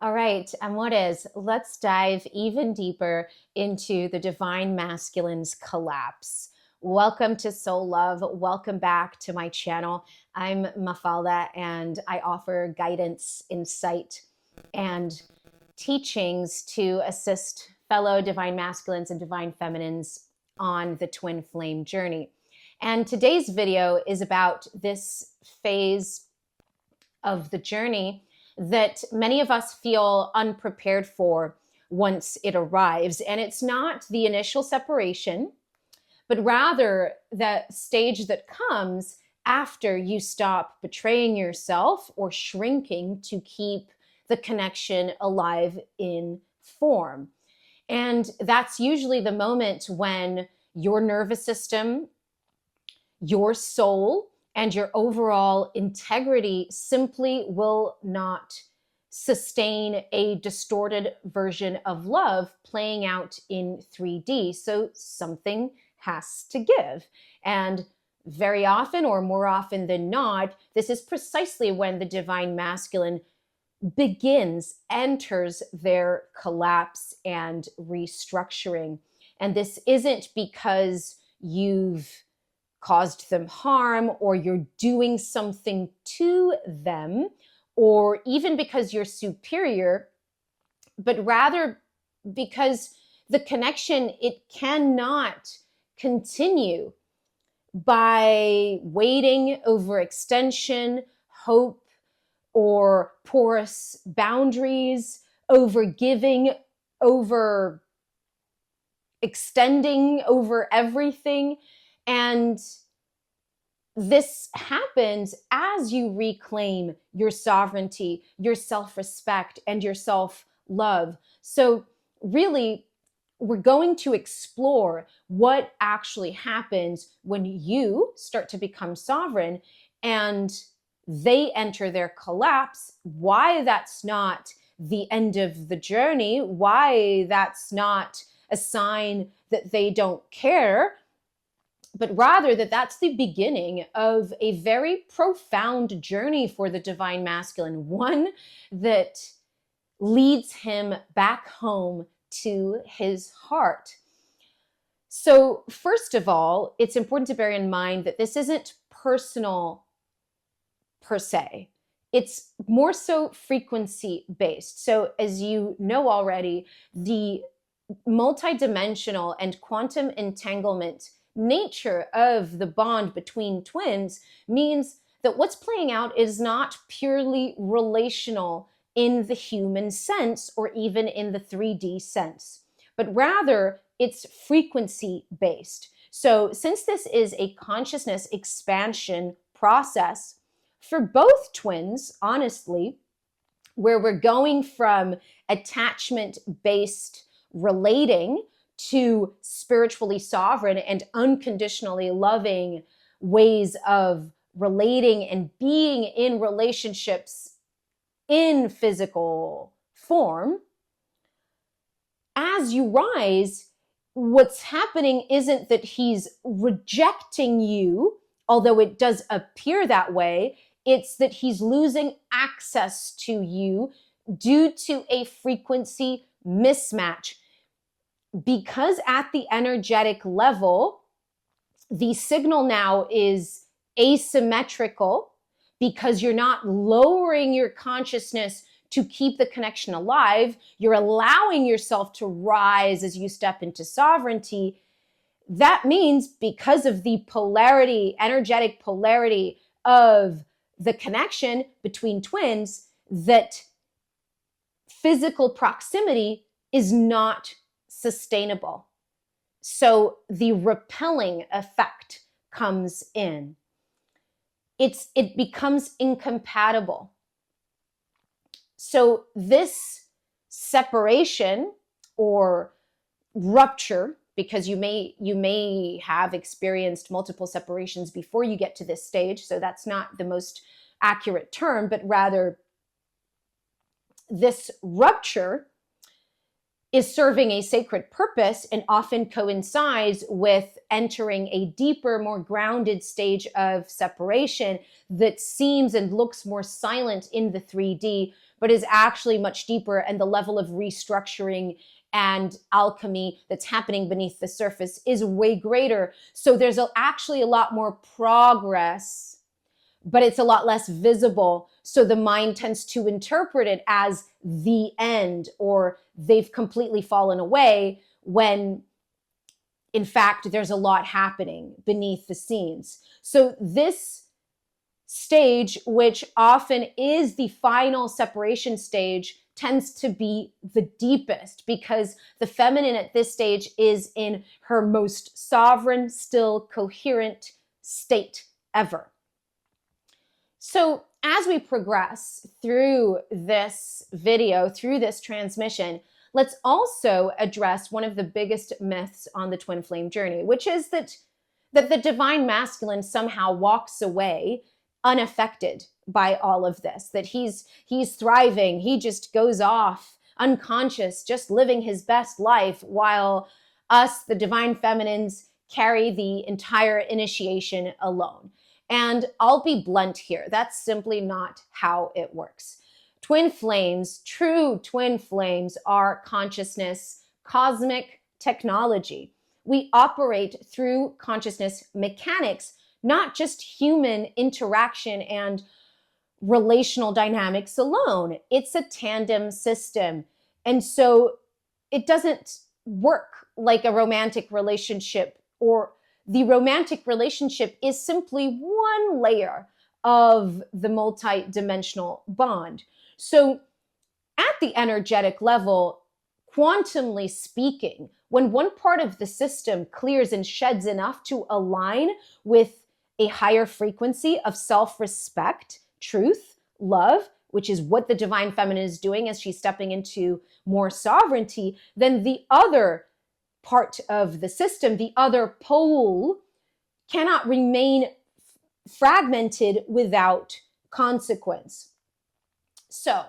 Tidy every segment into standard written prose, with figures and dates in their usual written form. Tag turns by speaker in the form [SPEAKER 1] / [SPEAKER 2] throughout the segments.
[SPEAKER 1] All right, 𝗪𝗧𝗋𝗋s, let's dive even deeper into the divine masculine's collapse. Welcome to Soul Love. Welcome back to my channel. I'm Mafalda, and I offer guidance, insight, and teachings to assist fellow divine masculines and divine feminines on the twin flame journey. And today's video is about this phase of the journey that many of us feel unprepared for once it arrives. And it's not the initial separation, but rather the stage that comes after you stop betraying yourself or shrinking to keep the connection alive in form. And that's usually the moment when your nervous system, your soul, and your overall integrity simply will not sustain a distorted version of love playing out in 3D. So something has to give. And very often, or more often than not, this is precisely when the divine masculine enters their collapse and restructuring. And this isn't because you've caused them harm, or you're doing something to them, or even because you're superior, but rather because the connection, it cannot continue by waiting, overextension, hope, or porous boundaries, over giving, over extending, over everything. And this happens as you reclaim your sovereignty, your self-respect, and your self-love. So really, we're going to explore what actually happens when you start to become sovereign and they enter their collapse, why that's not the end of the journey, why that's not a sign that they don't care, but rather that that's the beginning of a very profound journey for the divine masculine, one that leads him back home to his heart. So first of all, it's important to bear in mind that this isn't personal per se. It's more so frequency based. So as you know already, the multidimensional and quantum entanglement nature of the bond between twins means that what's playing out is not purely relational in the human sense or even in the 3D sense, but rather it's frequency based. So since this is a consciousness expansion process for both twins, honestly, where we're going from attachment based relating to spiritually sovereign and unconditionally loving ways of relating and being in relationships in physical form, as you rise, what's happening isn't that he's rejecting you, although it does appear that way. It's that he's losing access to you due to a frequency mismatch. Because at the energetic level, the signal now is asymmetrical because you're not lowering your consciousness to keep the connection alive. You're allowing yourself to rise as you step into sovereignty. That means because of the polarity, energetic polarity of the connection between twins, that physical proximity is not sustainable. So the repelling effect comes in. It becomes incompatible. So this separation or rupture, because you may have experienced multiple separations before you get to this stage, so that's not the most accurate term, but rather this rupture is serving a sacred purpose and often coincides with entering a deeper, more grounded stage of separation that seems and looks more silent in the 3D, but is actually much deeper, and the level of restructuring and alchemy that's happening beneath the surface is way greater. So there's actually a lot more progress, but it's a lot less visible. So the mind tends to interpret it as the end, or they've completely fallen away, when in fact there's a lot happening beneath the scenes. So this stage, which often is the final separation stage, tends to be the deepest, because the feminine at this stage is in her most sovereign, still coherent state ever. So as we progress through this video, through this transmission, let's also address one of the biggest myths on the twin flame journey, which is that the divine masculine somehow walks away unaffected by all of this, that he's thriving, he just goes off unconscious, just living his best life, while us, the divine feminines, carry the entire initiation alone. And I'll be blunt here, that's simply not how it works. Twin flames, true twin flames, are consciousness, cosmic technology. We operate through consciousness mechanics, not just human interaction and relational dynamics alone. It's a tandem system. And so it doesn't work like a romantic relationship, or the romantic relationship is simply one layer of the multi-dimensional bond. So at the energetic level, quantumly speaking, when one part of the system clears and sheds enough to align with a higher frequency of self-respect, truth, love, which is what the divine feminine is doing as she's stepping into more sovereignty, then the other part of the system, the other pole, cannot remain fragmented without consequence. So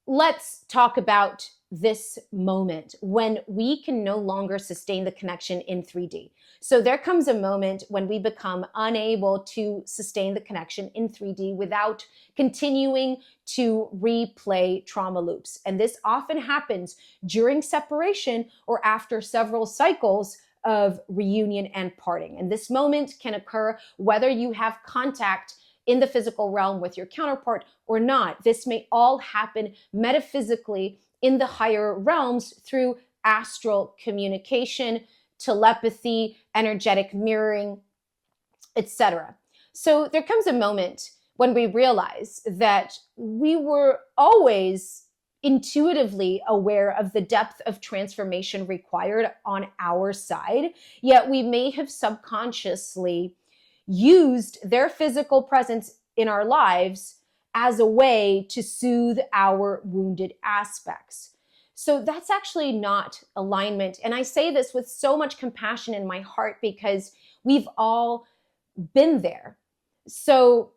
[SPEAKER 1] let's talk about this moment when we can no longer sustain the connection in 3D. So there comes a moment when we become unable to sustain the connection in 3D without continuing to replay trauma loops. And this often happens during separation or after several cycles of reunion and parting. And this moment can occur whether you have contact in the physical realm with your counterpart or not. This may all happen metaphysically in the higher realms through astral communication, telepathy, energetic mirroring, etc. So there comes a moment when we realize that we were always intuitively aware of the depth of transformation required on our side, yet we may have subconsciously used their physical presence in our lives as a way to soothe our wounded aspects. So that's actually not alignment. And I say this with so much compassion in my heart because we've all been there. So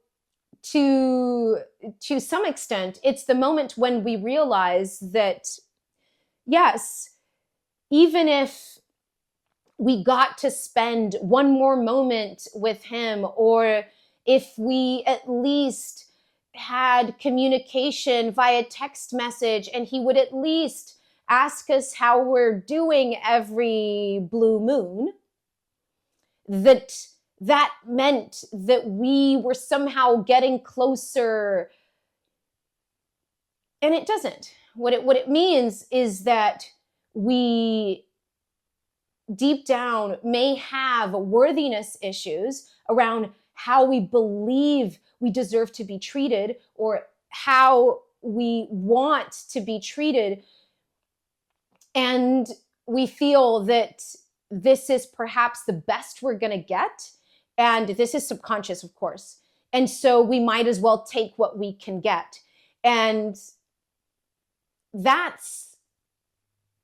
[SPEAKER 1] to some extent, it's the moment when we realize that, yes, even if we got to spend one more moment with him, or if we at least had communication via text message and he would at least ask us how we're doing every blue moon, that meant that we were somehow getting closer. And it doesn't. What it means is that we deep down may have worthiness issues around how we believe we deserve to be treated, or how we want to be treated. And we feel that this is perhaps the best we're going to get. And this is subconscious, of course. And so we might as well take what we can get. And that's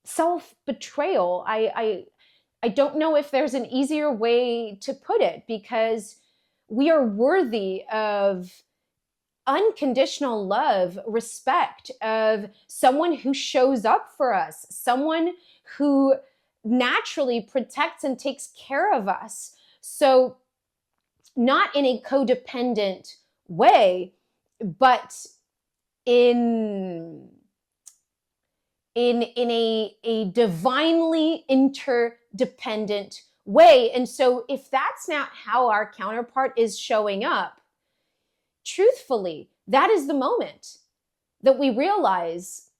[SPEAKER 1] self-betrayal. I don't know if there's an easier way to put it, because we are worthy of unconditional love, respect, of someone who shows up for us, someone who naturally protects and takes care of us. So not in a codependent way, but in a divinely interdependent way. And so if that's not how our counterpart is showing up, truthfully, that is the moment that we realize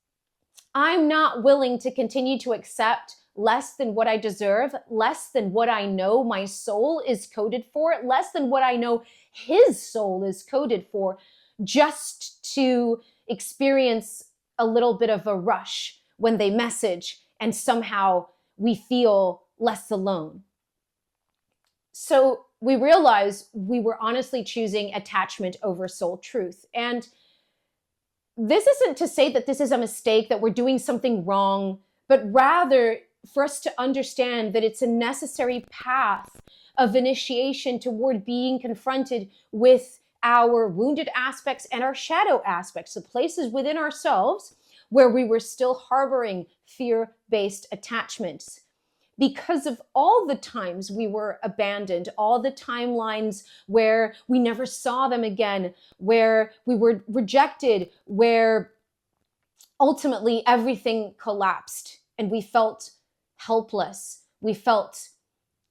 [SPEAKER 1] I'm not willing to continue to accept less than what I deserve, less than what I know my soul is coded for, less than what I know his soul is coded for, just to experience a little bit of a rush when they message and somehow we feel less alone. So we realize we were honestly choosing attachment over soul truth. And this isn't to say that this is a mistake, that we're doing something wrong, but rather for us to understand that it's a necessary path of initiation toward being confronted with our wounded aspects and our shadow aspects, the places within ourselves where we were still harboring fear-based attachments. Because of all the times we were abandoned, all the timelines where we never saw them again, where we were rejected, where ultimately everything collapsed and we felt helpless. We felt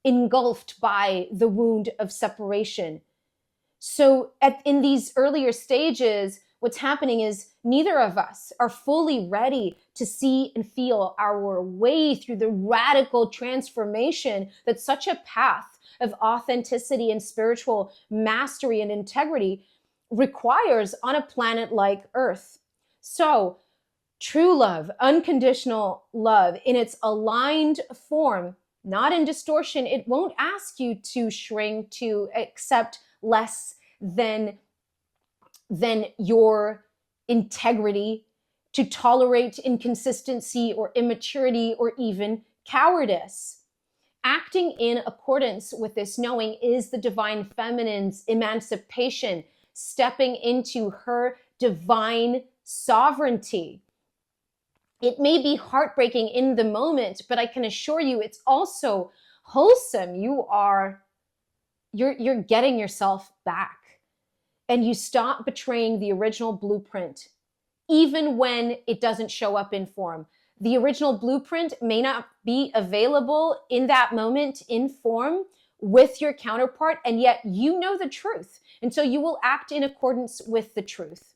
[SPEAKER 1] engulfed by the wound of separation. So in these earlier stages, what's happening is neither of us are fully ready to see and feel our way through the radical transformation that such a path of authenticity and spiritual mastery and integrity requires on a planet like Earth. So true love, unconditional love in its aligned form, not in distortion, it won't ask you to shrink, to accept less than your integrity, to tolerate inconsistency or immaturity or even cowardice. Acting in accordance with this knowing is the divine feminine's emancipation, stepping into her divine sovereignty. It may be heartbreaking in the moment, but I can assure you it's also wholesome. You're getting yourself back. And you stop betraying the original blueprint, even when it doesn't show up in form. The original blueprint may not be available in that moment in form with your counterpart, and yet you know the truth. And so you will act in accordance with the truth.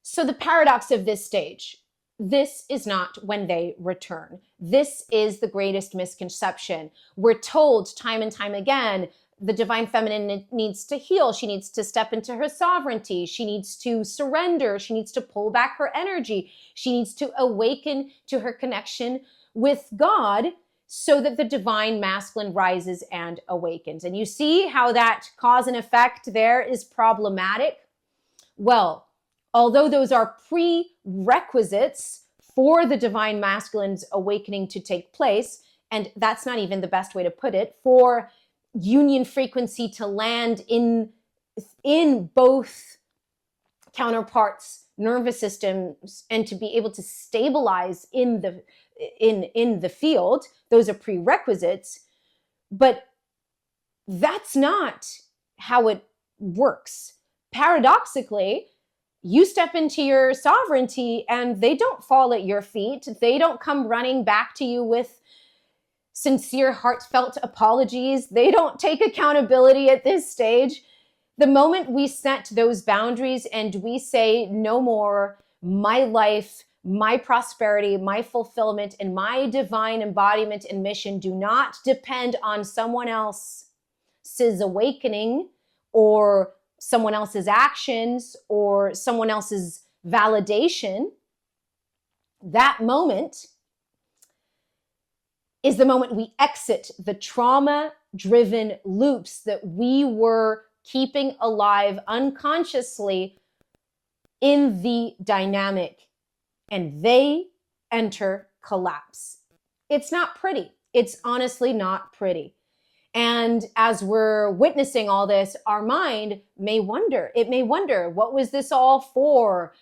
[SPEAKER 1] So the paradox of this stage, this is not when they return. This is the greatest misconception. We're told time and time again, the divine feminine needs to heal. She needs to step into her sovereignty. She needs to surrender. She needs to pull back her energy. She needs to awaken to her connection with God so that the divine masculine rises and awakens. And you see how that cause and effect there is problematic? Well, although those are prerequisites for the divine masculine's awakening to take place, and that's not even the best way to put it, for union frequency to land in both counterparts' nervous systems and to be able to stabilize in the field, those are prerequisites, but that's not how it works. Paradoxically, you step into your sovereignty and they don't fall at your feet. They don't come running back to you with sincere, heartfelt apologies. They don't take accountability at this stage. The moment we set those boundaries and we say, no more, my life, my prosperity, my fulfillment, and my divine embodiment and mission do not depend on someone else's awakening or someone else's actions or someone else's validation, that moment is the moment we exit the trauma-driven loops that we were keeping alive unconsciously in the dynamic, and they enter collapse. It's not pretty. It's honestly not pretty. And as we're witnessing all this, our mind may wonder. It may wonder, what was this all for?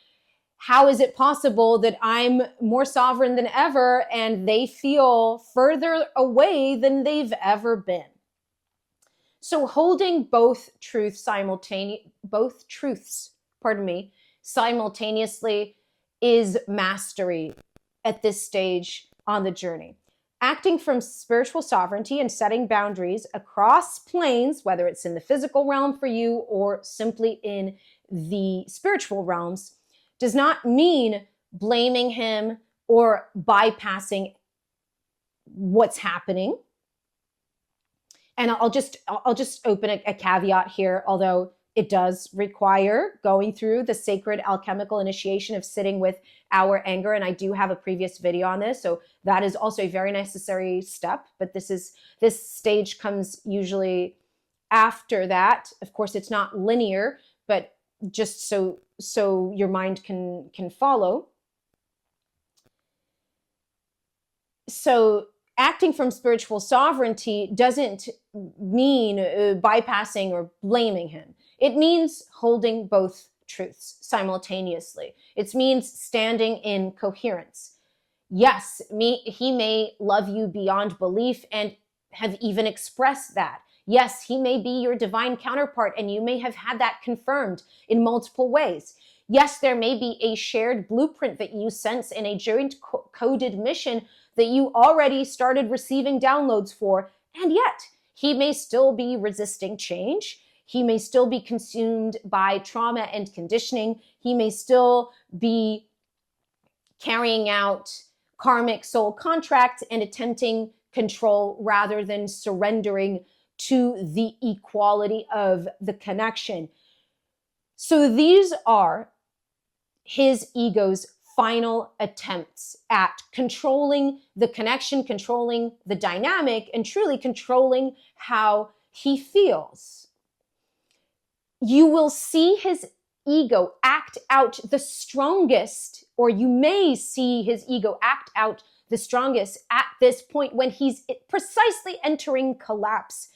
[SPEAKER 1] How is it possible that I'm more sovereign than ever and they feel further away than they've ever been? So holding both truths simultaneously is mastery at this stage on the journey. Acting from spiritual sovereignty and setting boundaries across planes, whether it's in the physical realm for you or simply in the spiritual realms, does not mean blaming him or bypassing what's happening. And I'll just open a caveat here, although it does require going through the sacred alchemical initiation of sitting with our anger. And I do have a previous video on this. So that is also a very necessary step. But this stage comes usually after that. Of course, it's not linear, but just so your mind can follow. So acting from spiritual sovereignty doesn't mean bypassing or blaming him. It means holding both truths simultaneously. It means standing in coherence. Yes, he may love you beyond belief and have even expressed that. Yes, he may be your divine counterpart and you may have had that confirmed in multiple ways. Yes, there may be a shared blueprint that you sense in a joint coded mission that you already started receiving downloads for, and yet he may still be resisting change. He may still be consumed by trauma and conditioning. He may still be carrying out karmic soul contracts and attempting control rather than surrendering to the equality of the connection. So these are his ego's final attempts at controlling the connection, controlling the dynamic, and truly controlling how he feels. You will see his ego act out the strongest, or you may see his ego act out the strongest at this point when he's precisely entering collapse,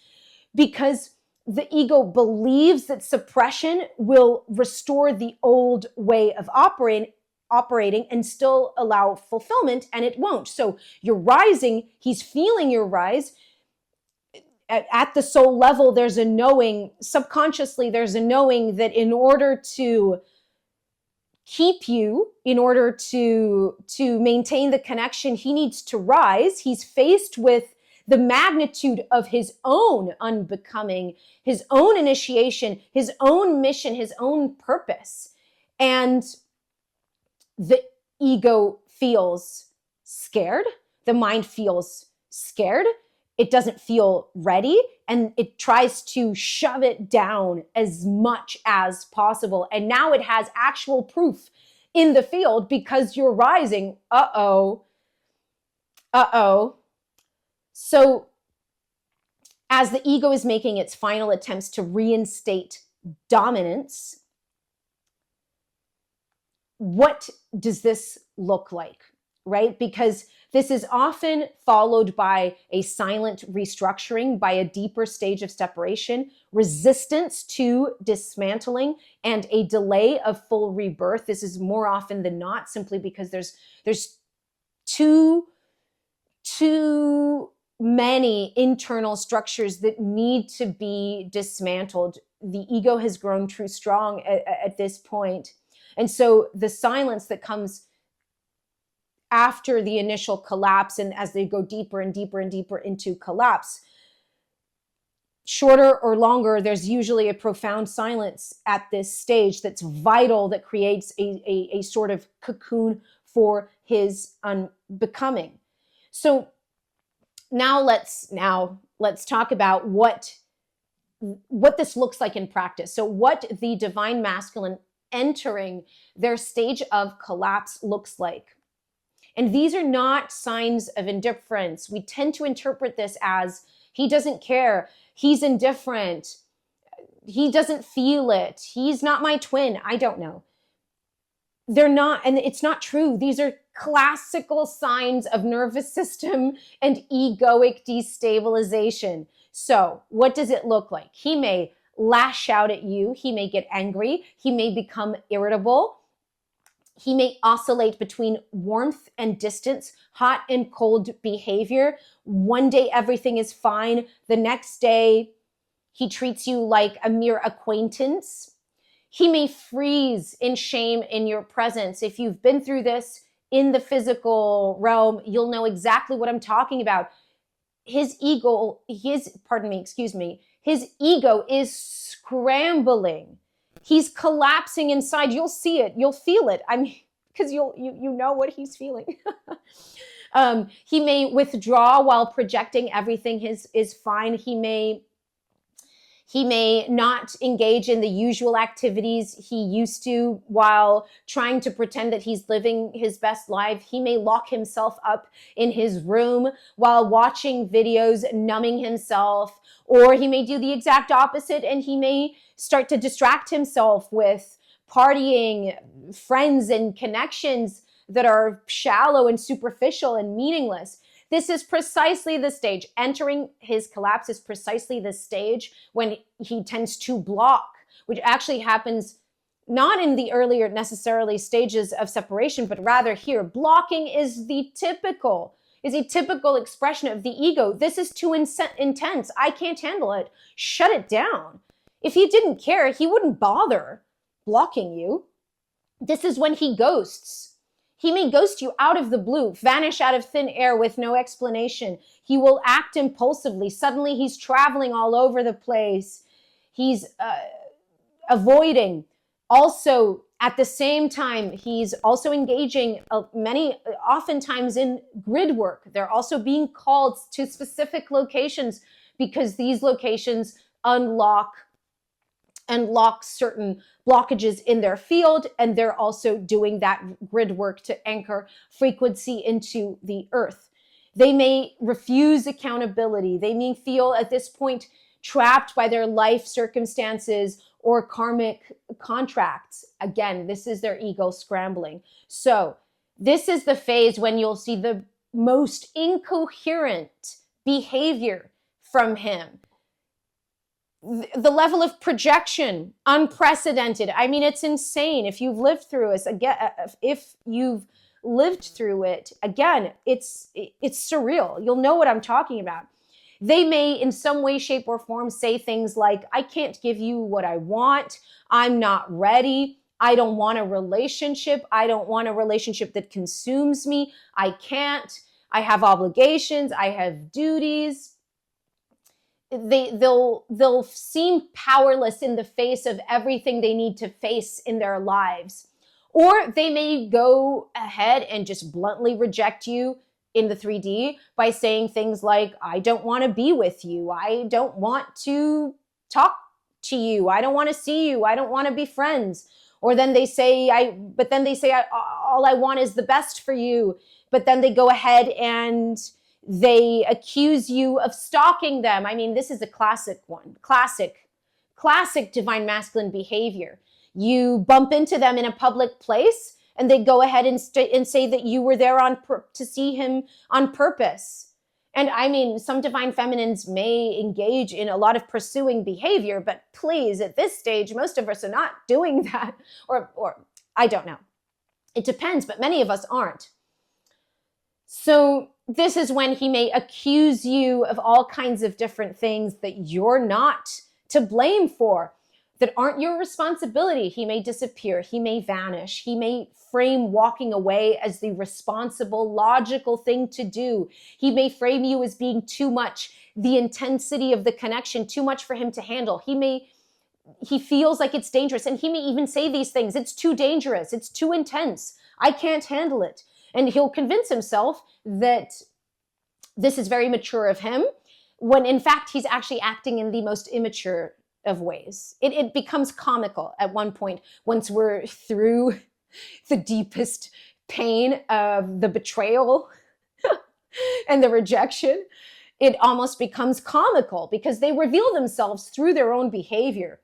[SPEAKER 1] because the ego believes that suppression will restore the old way of operating and still allow fulfillment, and it won't. So you're rising, he's feeling your rise. At the soul level, there's a knowing, subconsciously, there's a knowing that in order to keep you, in order to maintain the connection, he needs to rise. He's faced with the magnitude of his own unbecoming, his own initiation, his own mission, his own purpose. And the ego feels scared. The mind feels scared. It doesn't feel ready, and it tries to shove it down as much as possible. And now it has actual proof in the field because you're rising. Uh-oh. So as the ego is making its final attempts to reinstate dominance, what does this look like, right? Because this is often followed by a silent restructuring, by a deeper stage of separation, resistance to dismantling, and a delay of full rebirth. This is more often than not simply because there's too many internal structures that need to be dismantled. The ego has grown too strong at this point. And so the silence that comes after the initial collapse, and as they go deeper and deeper and deeper into collapse, shorter or longer, there's usually a profound silence at this stage that's vital, that creates a sort of cocoon for his unbecoming. So now let's talk about what this looks like in practice. So what the divine masculine entering their stage of collapse looks like. And these are not signs of indifference. We tend to interpret this as he doesn't care, he's indifferent, he doesn't feel it, he's not my twin. I don't know. They're not, and it's not true. These are classical signs of nervous system and egoic destabilization. So what does it look like? He may lash out at you. He may get angry. He may become irritable. He may oscillate between warmth and distance, hot and cold behavior. One day everything is fine. The next day he treats you like a mere acquaintance. He may freeze in shame in your presence. If you've been through this in the physical realm, you'll know exactly what I'm talking about. His ego is scrambling. He's collapsing inside. You'll see it. You'll feel it. I mean, because you know what he's feeling. He may withdraw while projecting everything is fine. He may not engage in the usual activities he used to while trying to pretend that he's living his best life. He may lock himself up in his room while watching videos, numbing himself, or he may do the exact opposite and he may start to distract himself with partying, friends, and connections that are shallow and superficial and meaningless. This is precisely the stage. Entering his collapse is precisely the stage when he tends to block, which actually happens not in the earlier necessarily stages of separation, but rather here. Blocking is a typical expression of the ego. This is too intense. I can't handle it. Shut it down. If he didn't care, he wouldn't bother blocking you. This is when he ghosts. He may ghost you out of the blue, vanish out of thin air with no explanation. He will act impulsively. Suddenly he's traveling all over the place. He's avoiding. Also, at the same time, he's also engaging oftentimes in grid work. They're also being called to specific locations because these locations unlock certain blockages in their field, and they're also doing that grid work to anchor frequency into the earth. They may refuse accountability. They may feel at this point trapped by their life circumstances or karmic contracts. Again, this is their ego scrambling. So this is the phase when you'll see the most incoherent behavior from him. The level of projection, unprecedented. I mean, it's insane. If you've lived through it, again, it's surreal. You'll know what I'm talking about. They may, in some way, shape, or form, say things like, I can't give you what I want. I'm not ready. I don't want a relationship. I don't want a relationship that consumes me. I can't. I have obligations. I have duties. They'll seem powerless in the face of everything they need to face in their lives. Or they may go ahead and just bluntly reject you in the 3D by saying things like, I don't want to be with you. I don't want to talk to you. I don't want to see you. I don't want to be friends. Or then they say, all I want is the best for you. But then they go ahead and they accuse you of stalking them. I mean, this is a classic one. Classic divine masculine behavior. You bump into them in a public place and they go ahead and say that you were there to see him on purpose. And I mean, some divine feminines may engage in a lot of pursuing behavior, but please, at this stage, most of us are not doing that. Or I don't know. It depends, but many of us aren't. So this is when he may accuse you of all kinds of different things that you're not to blame for, that aren't your responsibility. He may disappear. He may vanish. He may frame walking away as the responsible, logical thing to do. He may frame you as being too much, the intensity of the connection, too much for him to handle. He feels like it's dangerous, and he may even say these things. It's too dangerous. It's too intense. I can't handle it. And he'll convince himself that this is very mature of him, when in fact he's actually acting in the most immature of ways. It becomes comical at one point once we're through the deepest pain of the betrayal and the rejection. It almost becomes comical because they reveal themselves through their own behavior.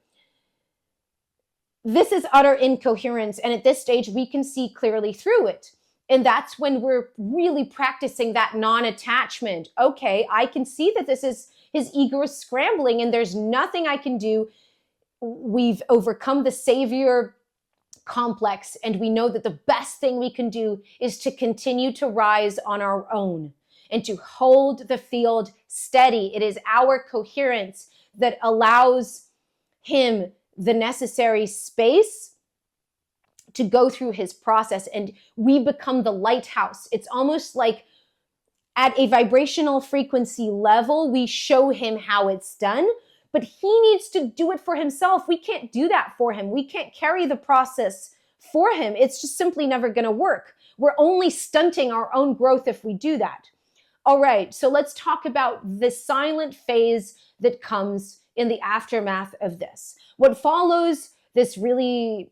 [SPEAKER 1] This is utter incoherence, and at this stage we can see clearly through it. And that's when we're really practicing that non-attachment. Okay, I can see that this is his ego is scrambling and there's nothing I can do. We've overcome the savior complex, and we know that the best thing we can do is to continue to rise on our own and to hold the field steady. It is our coherence that allows him the necessary space to go through his process, and we become the lighthouse. It's almost like at a vibrational frequency level, we show him how it's done, but he needs to do it for himself. We can't do that for him. We can't carry the process for him. It's just simply never going to work. We're only stunting our own growth if we do that. All right, so let's talk about the silent phase that comes in the aftermath of this. What follows this really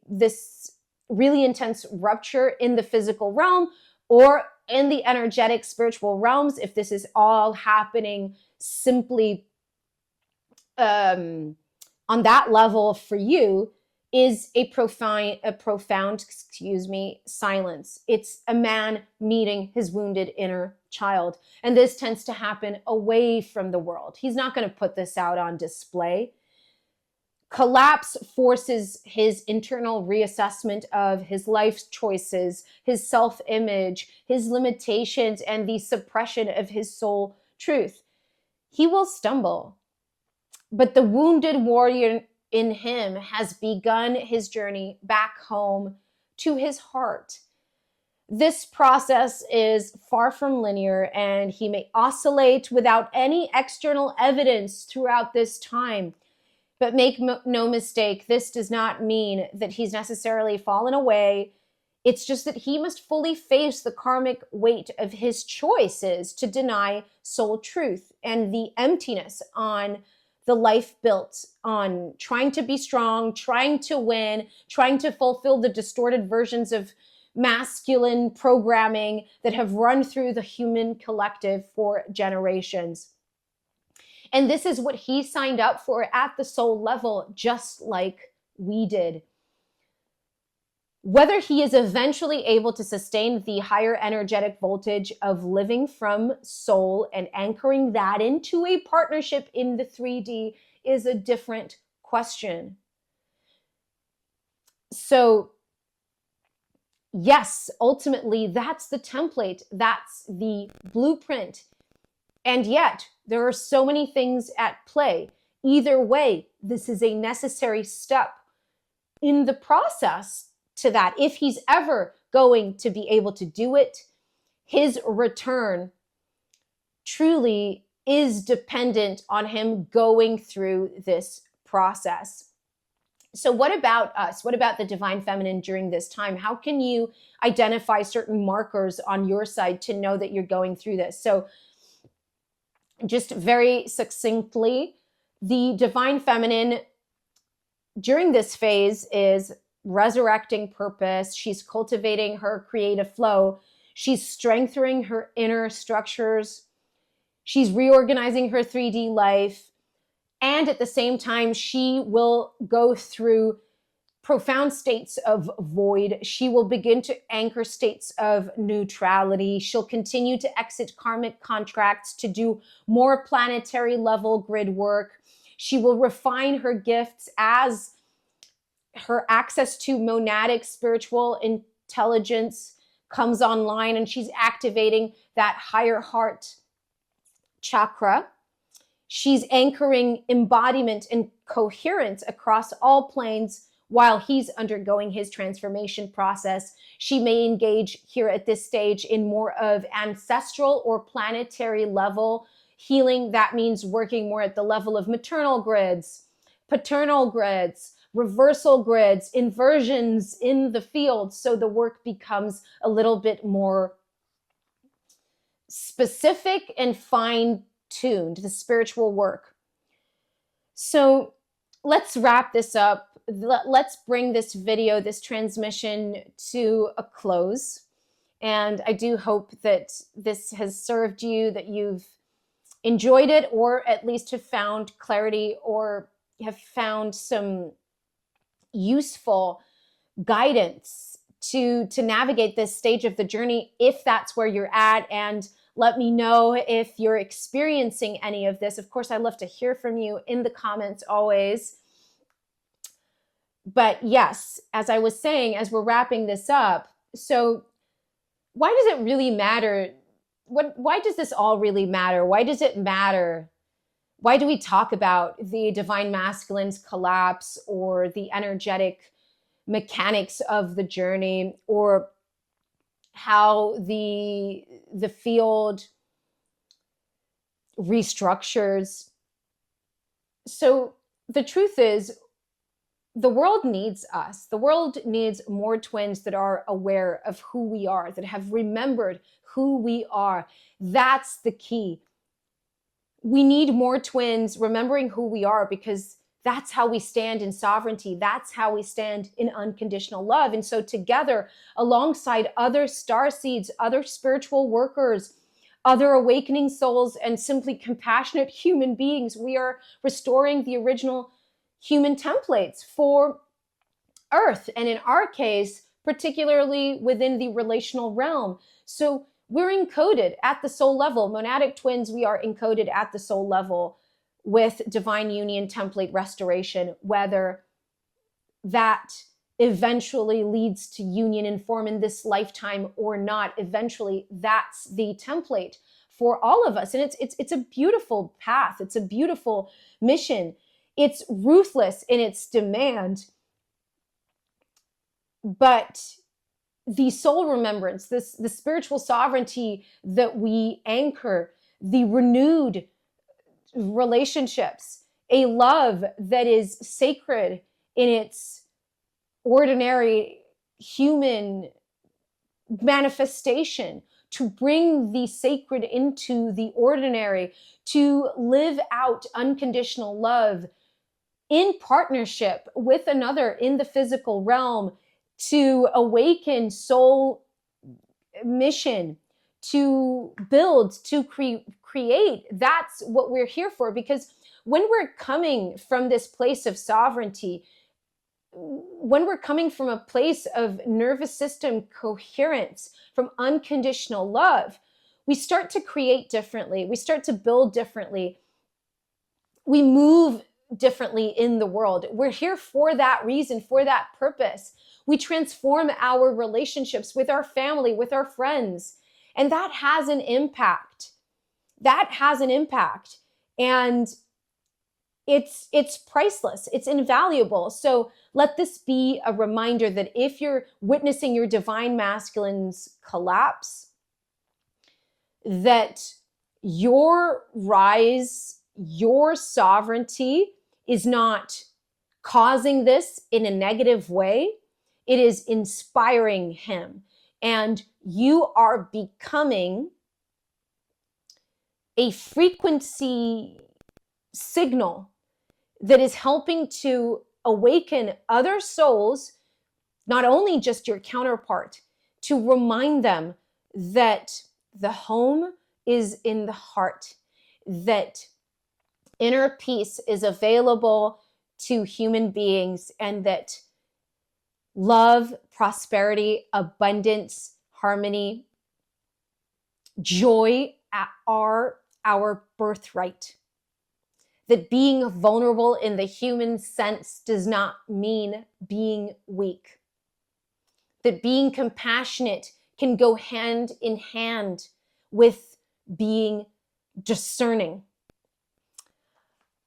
[SPEAKER 1] intense rupture in the physical realm or in the energetic spiritual realms, if this is all happening simply on that level for you, is a profound silence. It's a man meeting his wounded inner child. And this tends to happen away from the world. He's not going to put this out on display. Collapse forces his internal reassessment of his life's choices, his self-image, his limitations, and the suppression of his soul truth. He will stumble, but the wounded warrior in him has begun his journey back home to his heart. This process is far from linear, and he may oscillate without any external evidence throughout this time. But make no mistake, this does not mean that he's necessarily fallen away. It's just that he must fully face the karmic weight of his choices to deny soul truth and the emptiness on the life built on trying to be strong, trying to win, trying to fulfill the distorted versions of masculine programming that have run through the human collective for generations. And this is what he signed up for at the soul level, just like we did. Whether he is eventually able to sustain the higher energetic voltage of living from soul and anchoring that into a partnership in the 3D is a different question. So, yes, ultimately, that's the template, that's the blueprint. And yet, there are so many things at play. Either way, this is a necessary step in the process to that. If he's ever going to be able to do it, his return truly is dependent on him going through this process. So what about us? What about the divine feminine during this time? How can you identify certain markers on your side to know that you're going through this? So just very succinctly, the divine feminine during this phase is resurrecting purpose. She's cultivating her creative flow. She's strengthening her inner structures. She's reorganizing her 3D life. And at the same time, she will go through profound states of void. She will begin to anchor states of neutrality. She'll continue to exit karmic contracts to do more planetary level grid work. She will refine her gifts as her access to monadic spiritual intelligence comes online, and she's activating that higher heart chakra. She's anchoring embodiment and coherence across all planes while he's undergoing his transformation process. She may engage here at this stage in more of ancestral or planetary level healing. That means working more at the level of maternal grids, paternal grids, reversal grids, inversions in the field. So the work becomes a little bit more specific and fine-tuned, the spiritual work. So let's wrap this up. Let's bring this video, this transmission to a close. And I do hope that this has served you, that you've enjoyed it, or at least have found clarity or have found some useful guidance to navigate this stage of the journey, if that's where you're at. And let me know if you're experiencing any of this. Of course, I love to hear from you in the comments always. But yes, as I was saying, as we're wrapping this up, so why does it really matter? Why does this all really matter? Why does it matter why do we talk about the divine masculine's collapse or the energetic mechanics of the journey, or how the field restructures? So the truth is, the world needs us. The world needs more twins that are aware of who we are, that have remembered who we are. That's the key. We need more twins remembering who we are, because that's how we stand in sovereignty. That's how we stand in unconditional love. And so together, alongside other star seeds, other spiritual workers, other awakening souls, and simply compassionate human beings, we are restoring the original human templates for Earth. And in our case, particularly within the relational realm. So we're encoded at the soul level. Monadic twins, we are encoded at the soul level with divine union template restoration, whether that eventually leads to union and form in this lifetime or not. Eventually, that's the template for all of us. And it's a beautiful path. It's a beautiful mission. It's ruthless in its demand, but the soul remembrance, the spiritual sovereignty that we anchor, the renewed relationships, a love that is sacred in its ordinary human manifestation, to bring the sacred into the ordinary, to live out unconditional love in partnership with another in the physical realm, to awaken soul mission, to build, to create. That's what we're here for. Because when we're coming from this place of sovereignty, when we're coming from a place of nervous system coherence, from unconditional love, we start to create differently. We start to build differently. We move differently in the world. We're here for that reason, for that purpose. We transform our relationships with our family, with our friends, and that has an impact. That has an impact, and it's priceless. It's invaluable. So let this be a reminder that if you're witnessing your divine masculine's collapse, that your rise, your sovereignty is not causing this in a negative way. It is inspiring him. And you are becoming a frequency signal that is helping to awaken other souls, not only just your counterpart, to remind them that the home is in the heart, that inner peace is available to human beings, and that love, prosperity, abundance, harmony, joy are our birthright. That being vulnerable in the human sense does not mean being weak. That being compassionate can go hand in hand with being discerning.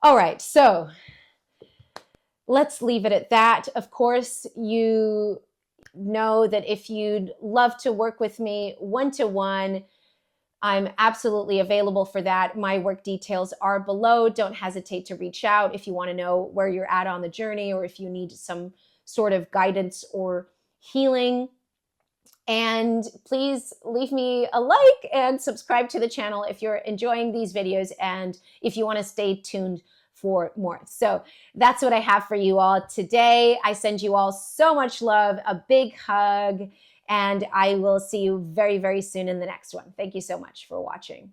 [SPEAKER 1] All right, so let's leave it at that. Of course, you know that if you'd love to work with me one-to-one, I'm absolutely available for that. My work details are below. Don't hesitate to reach out if you want to know where you're at on the journey, or if you need some sort of guidance or healing. And please leave me a like and subscribe to the channel if you're enjoying these videos and if you want to stay tuned for more. So that's what I have for you all today. I send you all so much love, a big hug, and I will see you very, very soon in the next one. Thank you so much for watching.